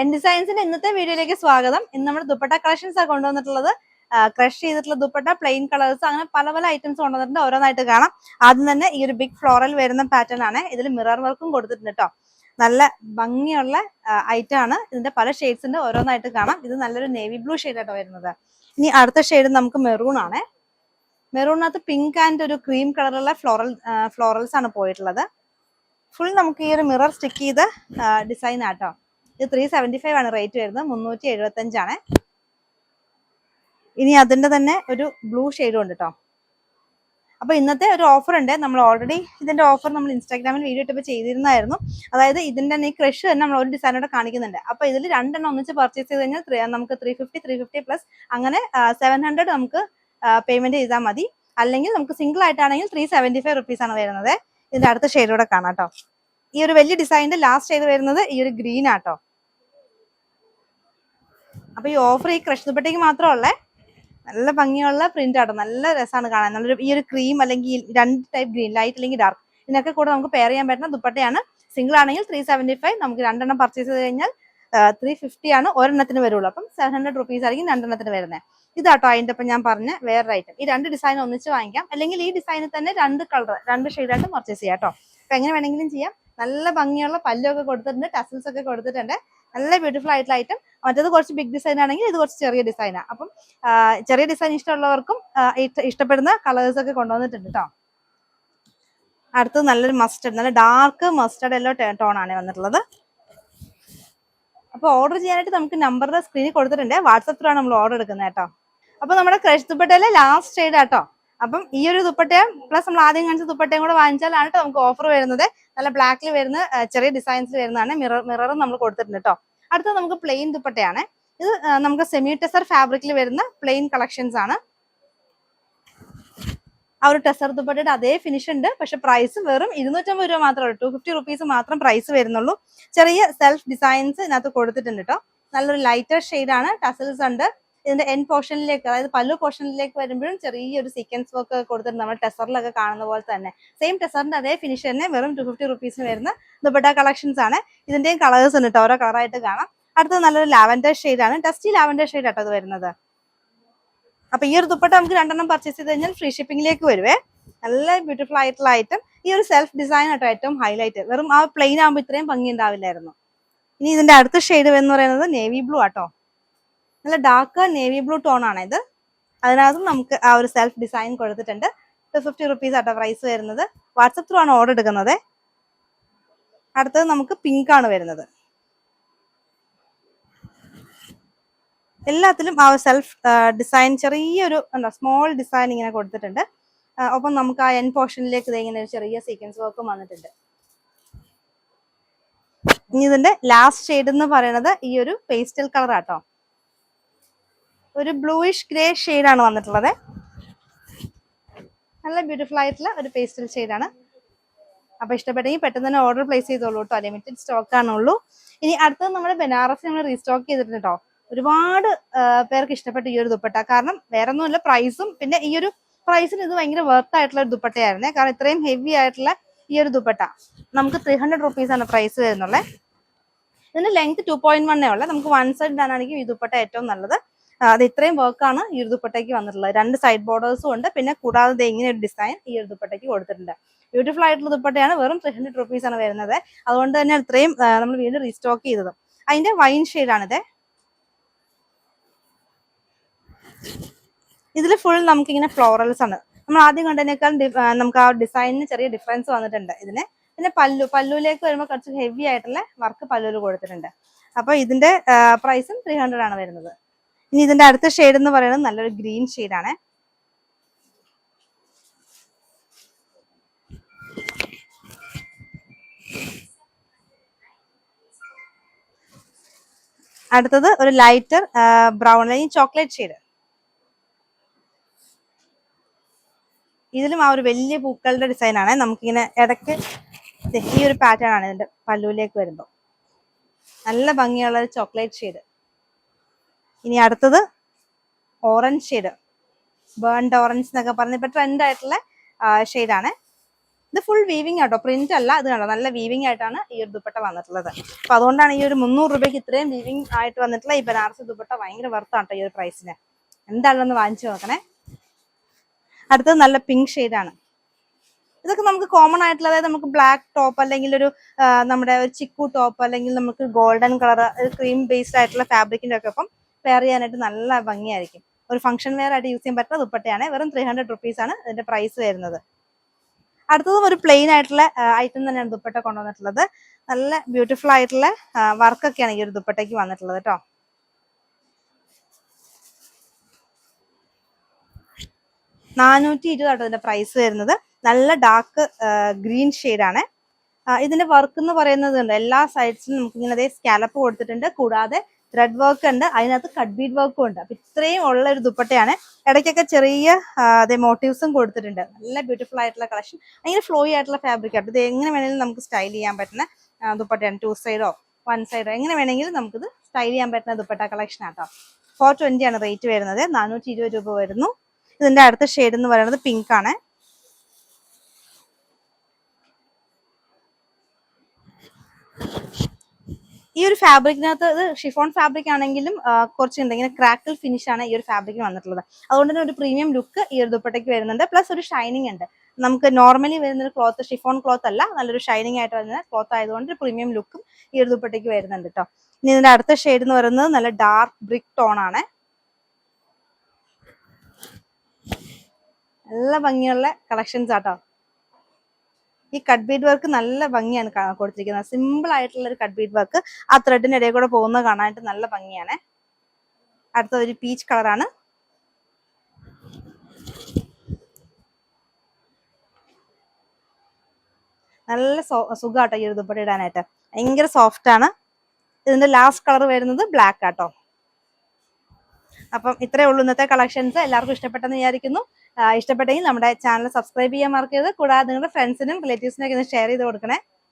N ഡിസൈൻസിന്റെ ഇന്നത്തെ വീഡിയോയിലേക്ക് സ്വാഗതം. ഇന്ന് നമ്മൾ ദുപ്പട്ട കളക്ഷൻസ് ആണ് കൊണ്ടുവന്നിട്ടുള്ളത്. ക്രഷ് ചെയ്തിട്ടുള്ള ദുപ്പട്ട, പ്ലെയിൻ കളേഴ്സ്, അങ്ങനെ പല പല ഐറ്റംസ് കൊണ്ടുവന്നിട്ടുണ്ട്. ഓരോന്നായിട്ട് കാണാം. ആദ്യം തന്നെ ഈ ഒരു ബിഗ് ഫ്ലോറൽ വരുന്ന പാറ്റേൺ ആണ്. ഇതിൽ മിറർ വർക്കും കൊടുത്തിട്ടുണ്ട് കേട്ടോ. നല്ല ഭംഗിയുള്ള ഐറ്റം ആണ്. ഇതിന്റെ പല ഷെയ്ഡ്സിന്റെ ഓരോന്നായിട്ട് കാണാം. ഇത് നല്ലൊരു നേവി ബ്ലൂ ഷെയ്ഡ് ആയിട്ട് വരുന്നത്. ഇനി അടുത്ത ഷെയ്ഡ് നമുക്ക് മെറൂൺ ആണ്. മെറൂണിനകത്ത് പിങ്ക് ആൻഡ് ഒരു ക്രീം കളറുള്ള ഫ്ലോറൽസ് ആണ് പോയിട്ടുള്ളത്. ഫുൾ നമുക്ക് ഈ ഒരു മിറർ സ്റ്റിക്ക് ചെയ്ത ഡിസൈൻ ആട്ടോ. ഇത് 375 ആണ് റേറ്റ് വരുന്നത്. 375 ആണ്. ഇനി അതിന്റെ തന്നെ ഒരു ബ്ലൂ ഷെയ്ഡും ഉണ്ട് കേട്ടോ. അപ്പൊ ഇന്നത്തെ ഒരു ഓഫർ ഉണ്ട്. നമ്മൾ ഓൾറെഡി ഇതിന്റെ ഓഫർ നമ്മൾ ഇൻസ്റ്റാഗ്രാമിൽ വീഡിയോ ഇട്ടപ്പോൾ ചെയ്തിരുന്നായിരുന്നു. അതായത് ഇതിന്റെ തന്നെ ഈ ക്രഷ് തന്നെ നമ്മൾ ഒരു ഡിസൈനോടെ കാണിക്കുന്നുണ്ട്. അപ്പൊ ഇതിൽ രണ്ടെണ്ണം ഒന്നിച്ച് പർച്ചേസ് ചെയ്ത് കഴിഞ്ഞാൽ നമുക്ക് 350 പ്ലസ് അങ്ങനെ 700 നമുക്ക് പേയ്മെന്റ് ചെയ്താൽ മതി. അല്ലെങ്കിൽ നമുക്ക് സിംഗിൾ ആയിട്ടാണെങ്കിൽ 375 റുപ്പീസ് ആണ് വരുന്നത്. ഇതിന്റെ അടുത്ത ഷെയ്ഡോടെ കാണാം കേട്ടോ. ഈ ഒരു വലിയ ഡിസൈനിന്റെ ലാസ്റ്റ് ഷെയ്ഡ് വരുന്നത് ഈ ഒരു ഗ്രീൻ ആട്ടോ. അപ്പൊ ഈ ഓഫർ ഈ ക്രഷ് ദുപ്പട്ടയ്ക്ക് മാത്രമല്ലേ, നല്ല ഭംഗിയുള്ള പ്രിന്റ് ആട്ടോ. നല്ല രസമാണ് കാണാൻ. നല്ലൊരു ഈ ഒരു ക്രീം അല്ലെങ്കിൽ രണ്ട് ടൈപ്പ് ഗ്രീൻ, ലൈറ്റ് അല്ലെങ്കിൽ ഡാർക്ക്, ഇതിനൊക്കെ കൂടെ നമുക്ക് പെയർ ചെയ്യാൻ പറ്റുന്ന ദുപ്പട്ടയാണ്. സിംഗിൾ ആണെങ്കിൽ 375, നമുക്ക് രണ്ടെണ്ണം പർച്ചേസ് ചെയ്ത് കഴിഞ്ഞാൽ 350 ആണ് ഒരെണ്ണത്തിന് വരുള്ളൂ. അപ്പം 700 റുപ്പീസ് ആയിരിക്കും രണ്ടെണ്ണത്തിന് വരുന്നത്. ഇതാട്ടോ അതിന്റെ ഒപ്പം ഞാൻ പറഞ്ഞ വേറൊരു ഐറ്റം. ഈ രണ്ട് ഡിസൈൻ ഒന്നിച്ച് വാങ്ങിക്കാം, അല്ലെങ്കിൽ ഈ ഡിസൈനിൽ തന്നെ രണ്ട് കളർ, രണ്ട് ഷെയ്ഡായിട്ട് പർച്ചേസ് ചെയ്യാം കേട്ടോ. അപ്പൊ എങ്ങനെ വേണമെങ്കിലും ചെയ്യാം. നല്ല ഭംഗിയുള്ള പല്ലൊക്കെ കൊടുത്തിട്ടുണ്ട്, ടസൽസ് ഒക്കെ കൊടുത്തിട്ടുണ്ട്. നല്ല ബ്യൂട്ടിഫുൾ ആയിട്ടുള്ള ഐറ്റം. മറ്റേത് കുറച്ച് ബിഗ് ഡിസൈൻ ആണെങ്കിൽ ഇത് കുറച്ച് ചെറിയ ഡിസൈനാണ്. അപ്പം ചെറിയ ഡിസൈൻ ഇഷ്ടമുള്ളവർക്കും ഇഷ്ടപ്പെടുന്ന കളേഴ്സ് ഒക്കെ കൊണ്ടുവന്നിട്ടുണ്ട് കേട്ടോ. അടുത്തത് നല്ലൊരു മസ്റ്റർഡ്, നല്ല ഡാർക്ക് മസ്റ്റർഡ് യെല്ലോ ടോൺ ആണ് വന്നിട്ടുള്ളത്. അപ്പൊ ഓർഡർ ചെയ്യാനായിട്ട് നമുക്ക് നമ്പറിന്റെ സ്ക്രീനിൽ കൊടുത്തിട്ടുണ്ട്. വാട്സപ്പ് ത്രൂ ആണ് നമ്മൾ ഓർഡർ എടുക്കുന്നത് കേട്ടോ. അപ്പൊ നമ്മുടെ ക്രഷ് ദുപ്പട്ടയിലെ ലാസ്റ്റ് ഷെയ്ഡ് ആട്ടോ. അപ്പം ഈ ഒരു ദുപ്പട്ടയും പ്ലസ് നമ്മൾ ആദ്യം കാണിച്ച ദുപ്പട്ടയും കൂടെ വാങ്ങിച്ചാലാണ് നമുക്ക് ഓഫർ വരുന്നത്. നല്ല ബ്ലാക്കിൽ വരുന്ന ചെറിയ ഡിസൈൻസിൽ വരുന്നതാണ്. മിററും നമ്മൾ കൊടുത്തിട്ടുണ്ട് കേട്ടോ. അടുത്തത് നമുക്ക് പ്ലെയിൻ ദുപ്പട്ടയാണ്. ഇത് നമുക്ക് സെമി ടെസർ ഫാബ്രിക്കിൽ വരുന്ന പ്ലെയിൻ കളക്ഷൻസ് ആണ്. ആ ഒരു ടെസർ ദുപ്പട്ടയുടെ അതേ ഫിനിഷ് ഉണ്ട്. പക്ഷെ പ്രൈസ് വെറും 250 രൂപ മാത്രമേ ഉള്ളൂ. 250 റുപ്പീസ് മാത്രം പ്രൈസ് വരുന്നുള്ളൂ. ചെറിയ സെൽഫ് ഡിസൈൻസ് ഇതിനകത്ത് കൊടുത്തിട്ടുണ്ട് കേട്ടോ. നല്ലൊരു ലൈറ്റർ ഷെയ്ഡാണ്. ടസൽസ് ഉണ്ട്. ഇതിന്റെ എൻ പോർഷനിലേക്ക്, അതായത് പല്ലു പോർഷനിലേക്ക് വരുമ്പോഴും ചെറിയൊരു സീക്വൻസ് വർക്ക് കൊടുത്തിട്ടുണ്ട്. നമ്മൾ ടെസറിലൊക്കെ കാണുന്ന പോലെ തന്നെ സെയിം ടെസറിന്റെ അതേ ഫിനിഷ് തന്നെ വെറും 250 റുപ്പീസിന് വരുന്ന ദുപ്പട്ട കളക്ഷൻസ് ആണ്. ഇതിന്റെയും കളേഴ്സ് ഉണ്ട് കേട്ടോ. ഓരോ കളറായിട്ട് കാണാം. അടുത്തത് നല്ലൊരു ലാവൻഡർ ഷെയ്ഡാണ്. ഡസ്റ്റി ലാവൻഡർ ഷെയ്ഡ് ആട്ടോ അത് വരുന്നത്. അപ്പൊ ഈ ഒരു ദുപ്പട്ട നമുക്ക് രണ്ടെണ്ണം പർച്ചേസ് ചെയ്ത് കഴിഞ്ഞാൽ ഫ്രീ ഷിപ്പിംഗിലേക്ക് വരുവേ. നല്ല ബ്യൂട്ടിഫുൾ ആയിട്ടുള്ള ഐറ്റം. ഈ ഒരു സെൽഫ് ഡിസൈൻ ആട്ടോ ഏറ്റവും ഹൈലൈറ്റ്. വെറും ആ പ്ലെയിൻ ആകുമ്പോൾ ഇത്രയും ഭംഗി ഉണ്ടാവില്ലായിരുന്നു. ഇനി ഇതിന്റെ അടുത്ത ഷെയ്ഡ് എന്ന് പറയുന്നത് നേവി ബ്ലൂ ആട്ടോ. നല്ല ഡാർക്ക് നേവി ബ്ലൂ ടോൺ ആണ് ഇത്. അതിനകത്തും നമുക്ക് ആ ഒരു സെൽഫ് ഡിസൈൻ കൊടുത്തിട്ടുണ്ട്. 250 റുപ്പീസ് ആട്ടോ പ്രൈസ് വരുന്നത്. വാട്സപ്പ് ത്രൂ ആണ് ഓർഡർ എടുക്കുന്നത്. അടുത്തത് നമുക്ക് പിങ്ക് ആണ് വരുന്നത്. എല്ലാത്തിലും ആ സെൽഫ് ഡിസൈൻ ചെറിയൊരു സ്മോൾ ഡിസൈൻ ഇങ്ങനെ കൊടുത്തിട്ടുണ്ട്. ഒപ്പം നമുക്ക് ആ എൻ പോർഷനിലേക്ക് ഇങ്ങനെ ഒരു ചെറിയ സീക്വൻസ് വർക്കും വന്നിട്ടുണ്ട്. ഇനി ഇതിന്റെ ലാസ്റ്റ് ഷെയ്ഡ് എന്ന് പറയുന്നത് ഈ ഒരു പേസ്റ്റൽ കളർ ആട്ടോ. ഒരു ബ്ലൂയിഷ് ഗ്രേ ഷെയ്ഡാണ് വന്നിട്ടുള്ളത്. നല്ല ബ്യൂട്ടിഫുൾ ആയിട്ടുള്ള ഒരു പേസ്റ്റൽ ഷെയ്ഡാണ്. അപ്പൊ ഇഷ്ടപ്പെട്ടെങ്കിൽ പെട്ടെന്ന് തന്നെ ഓർഡർ പ്ലേസ് ചെയ്തോളൂ കേട്ടോ. ലിമിറ്റഡ് സ്റ്റോക്ക് ആണുള്ളൂ. ഇനി അടുത്തത് നമ്മുടെ ബനാറസ് നമ്മൾ റീസ്റ്റോക്ക് ചെയ്തിട്ടുണ്ട് കേട്ടോ. ഒരുപാട് പേർക്ക് ഇഷ്ടപ്പെട്ട ഈ ഒരു ദുപ്പട്ട. കാരണം വേറെ ഒന്നുമില്ല, പ്രൈസും പിന്നെ ഈ ഒരു പ്രൈസിന് ഇത് ഭയങ്കര വർത്ത് ആയിട്ടുള്ള ഒരു ദുപ്പട്ടയായിരുന്നേ. കാരണം ഇത്രയും ഹെവി ആയിട്ടുള്ള ഈ ഒരു ദുപ്പട്ട നമുക്ക് 300 റുപ്പീസ് ആണ് പ്രൈസ് വരുന്നുള്ളത്. ഇതിന്റെ ലെങ്ത് 2.1 ഉള്ളത്. നമുക്ക് വൺ സൈഡ് ഇടാനാണെങ്കിൽ ഈ ദുപ്പട്ട ഏറ്റവും നല്ലത്. അത് ഇത്രയും വർക്കാണ് ഈ ഒരു ദുപ്പട്ടയ്ക്ക് വന്നിട്ടുള്ളത്. രണ്ട് സൈഡ് ബോർഡേഴ്സും ഉണ്ട്. പിന്നെ കൂടാതെ ഇങ്ങനെ ഒരു ഡിസൈൻ ഈ ഒരു ദുപ്പട്ടയ്ക്ക് കൊടുത്തിട്ടുണ്ട്. ബ്യൂട്ടിഫുൾ ആയിട്ടുള്ള ദുപ്പട്ടയാണ്. വെറും 300 റുപ്പീസ് ആണ് വരുന്നത്. അതുകൊണ്ട് തന്നെ ഇത്രയും നമ്മൾ വീണ്ടും റീസ്റ്റോക്ക് ചെയ്തത്. അതിന്റെ വൈൻ ഷെയ്ഡാണിത്. ഇതിൽ ഫുൾ നമുക്കിങ്ങനെ ഫ്ലോറൽസ് ആണ്. നമ്മൾ ആദ്യം കണ്ടതിനേക്കാൾ നമുക്ക് ആ ഡിസൈനിന് ചെറിയ ഡിഫറൻസ് വന്നിട്ടുണ്ട് ഇതിന്. പിന്നെ പല്ലുവിലേക്ക് വരുമ്പോൾ കുറച്ച് ഹെവി ആയിട്ടുള്ള വർക്ക് പല്ലുവിൽ കൊടുത്തിട്ടുണ്ട്. അപ്പൊ ഇതിന്റെ പ്രൈസും 300 ആണ് വരുന്നത്. ഇനി ഇതിന്റെ അടുത്ത ഷെയ്ഡ് എന്ന് പറയുന്നത് നല്ലൊരു ഗ്രീൻ ഷെയ്ഡാണ്. അടുത്തത് ഒരു ലൈറ്റർ ബ്രൗൺ അല്ലെങ്കിൽ ചോക്ലേറ്റ് ഷെയ്ഡ്. ഇതിലും ആ ഒരു വലിയ പൂക്കളുടെ ഡിസൈൻ ആണ്. നമുക്കിങ്ങനെ ഇടയ്ക്ക് ഈ ഒരു പാറ്റേൺ ആണ് ഇതിന്റെ പല്ലുവിലേക്ക് വരുമ്പോൾ. നല്ല ഭംഗിയുള്ള ഒരു ചോക്ലേറ്റ് ഷെയ്ഡ്. ഇനി അടുത്തത് ഓറഞ്ച് ഷെയ്ഡ്, ബേൺഡ് ഓറഞ്ച് എന്നൊക്കെ പറഞ്ഞ ഇപ്പൊ ട്രെൻഡ് ആയിട്ടുള്ള ഷെയ്ഡാണ്. ഇത് ഫുൾ വീവിംഗ് ആട്ടോ, പ്രിന്റ് അല്ല. ഇത് കണ്ടോ, നല്ല വീവിംഗ് ആയിട്ടാണ് ഈ ഒരു ദുപ്പട്ട വന്നിട്ടുള്ളത്. അപ്പൊ അതുകൊണ്ടാണ് ഈ ഒരു 300 രൂപയ്ക്ക് ഇത്രയും വീവിംഗ് ആയിട്ട് വന്നിട്ടുള്ള ഈ ബനാറസി ദുപ്പട്ട ഭയങ്കര വർത്താട്ടോ ഈ ഒരു പ്രൈസിന്. എന്താണെന്ന് വാങ്ങിച്ചു നോക്കണേ. അടുത്തത് നല്ല പിങ്ക് ഷെയ്ഡാണ്. ഇതൊക്കെ നമുക്ക് കോമൺ ആയിട്ടുള്ള, അതായത് നമുക്ക് ബ്ലാക്ക് ടോപ്പ് അല്ലെങ്കിൽ ഒരു നമ്മുടെ ഒരു ചിക്കു ടോപ്പ് അല്ലെങ്കിൽ നമുക്ക് ഗോൾഡൻ കളർ ക്രീം ബേസ്ഡ് ആയിട്ടുള്ള ഫാബ്രിക്കിന്റെ ഒക്കെ ഒപ്പം പെയർ ചെയ്യാനായിട്ട് നല്ല ഭംഗിയായിരിക്കും. ഒരു ഫംഗ്ഷൻ വെയർ ആയിട്ട് യൂസ് ചെയ്യാൻ പറ്റുന്ന ദുപ്പട്ടയാണ്. വെറും 300 റുപ്പീസ് ആണ് ഇതിന്റെ പ്രൈസ് വരുന്നത്. അടുത്തതും ഒരു പ്ലെയിൻ ആയിട്ടുള്ള ഐറ്റം തന്നെയാണ് ദുപ്പട്ട കൊണ്ടുവന്നിട്ടുള്ളത്. നല്ല ബ്യൂട്ടിഫുൾ ആയിട്ടുള്ള വർക്കൊക്കെയാണ് ഈ ഒരു ദുപ്പട്ടയ്ക്ക് വന്നിട്ടുള്ളത് കേട്ടോ. 420 ആട്ടോ ഇതിന്റെ പ്രൈസ് വരുന്നത്. നല്ല ഡാർക്ക് ഗ്രീൻ ഷെയ്ഡാണ്. ഇതിന്റെ വർക്ക് എന്ന് പറയുന്നത് എല്ലാ സൈഡ്സിലും നമുക്ക് ഇങ്ങനെ അതേ സ്കാലപ്പ് കൊടുത്തിട്ടുണ്ട്. കൂടാതെ ത്രെഡ് വർക്ക് ഉണ്ട്, അതിനകത്ത് കട്ട് ബീഡ് വർക്കും ഉണ്ട്. അപ്പൊ ഇത്രയും ഉള്ള ഒരു ദുപ്പട്ടയാണ്. ഇടയ്ക്കൊക്കെ ചെറിയ അതേ മോട്ടീവ്സും കൊടുത്തിട്ടുണ്ട്. നല്ല ബ്യൂട്ടിഫുൾ ആയിട്ടുള്ള കളക്ഷൻ, ഭയങ്കര ഫ്ലോയി ആയിട്ടുള്ള ഫാബ്രിക് ആയിട്ട്. ഇത് എങ്ങനെ വേണമെങ്കിലും നമുക്ക് സ്റ്റൈൽ ചെയ്യാൻ പറ്റുന്ന ദുപ്പട്ടയാണ്. 2 സൈഡോ 1 സൈഡോ എങ്ങനെ വേണമെങ്കിലും നമുക്കിത് സ്റ്റൈൽ ചെയ്യാൻ പറ്റുന്ന ദുപ്പട്ട കളക്ഷൻ ആട്ടോ. 420 ആണ് റേറ്റ് വരുന്നത്. 420 രൂപ വരുന്നു. ഇതിന്റെ അടുത്ത ഷെയ്ഡ് എന്ന് പറയുന്നത് പിങ്ക് ആണ്. ഈ ഒരു ഫാബ്രിക്കിനകത്ത് ഇത് ഷിഫോൺ ഫാബ്രിക് ആണെങ്കിലും കുറച്ചുണ്ട് ഇങ്ങനെ ക്രാക്കിൾ ഫിനിഷ് ആണ് ഈ ഒരു ഫാബ്രിക്കിന് വന്നിട്ടുള്ളത്. അതുകൊണ്ട് തന്നെ ഒരു പ്രീമിയം ലുക്ക് ഈ ഒരു ദുപ്പട്ടയ്ക്ക് വരുന്നുണ്ട്. പ്ലസ് ഒരു ഷൈനിങ് ഉണ്ട്. നമുക്ക് നോർമലി വരുന്ന ഒരു ക്ലോത്ത് ഷിഫോൺ ക്ലോത്ത് അല്ല, നല്ലൊരു ഷൈനിങ് ആയിട്ട് വരുന്ന ക്ലോത്ത് ആയതുകൊണ്ട് ഒരു പ്രീമിയം ലുക്കും ഈ ഒരു ദുപ്പട്ടയ്ക്ക് വരുന്നുണ്ട് കേട്ടോ. ഇനി ഇതിന്റെ അടുത്ത ഷെയ്ഡ് എന്ന് പറയുന്നത് നല്ല ഡാർക്ക് ബ്രിക്ക് ടോൺ ആണ്. നല്ല ഭംഗിയുള്ള കളക്ഷൻസ് ആട്ടോ. ഈ കട്ട് ബീഡ് വർക്ക് നല്ല ഭംഗിയാണ് കൊടുത്തിരിക്കുന്നത്. സിമ്പിൾ ആയിട്ടുള്ള ഒരു കട്ട് ബീഡ് വർക്ക് ആ ത്രെഡിന്റെ ഇടയിൽ കൂടെ പോകുന്നത് കാണാനായിട്ട് നല്ല ഭംഗിയാണ്. അടുത്ത ഒരു പീച്ച് കളറാണ്. നല്ല സുഖാട്ടോ ഈ ഒരു ദുപ്പട്ട ഇടാനായിട്ട്, ഭയങ്കര സോഫ്റ്റ് ആണ്. ഇതിന്റെ ലാസ്റ്റ് കളർ വരുന്നത് ബ്ലാക്ക് ആട്ടോ. അപ്പം ഇത്രയേ ഉള്ളൂ ഇന്നത്തെ കളക്ഷൻസ്. എല്ലാവർക്കും ഇഷ്ടപ്പെട്ടെന്ന് വിചാരിക്കുന്നു. ഇഷ്ടപ്പെട്ടെങ്കിൽ നമ്മുടെ ചാനൽ സബ്സ്ക്രൈബ് ചെയ്യാൻ മറക്കരുത്. കൂടാതെ നിങ്ങളുടെ ഫ്രണ്ട്സിനും റിലേറ്റീവ്സിനും ഒക്കെ ഒന്ന് ഷെയർ ചെയ്ത് കൊടുക്കണേ.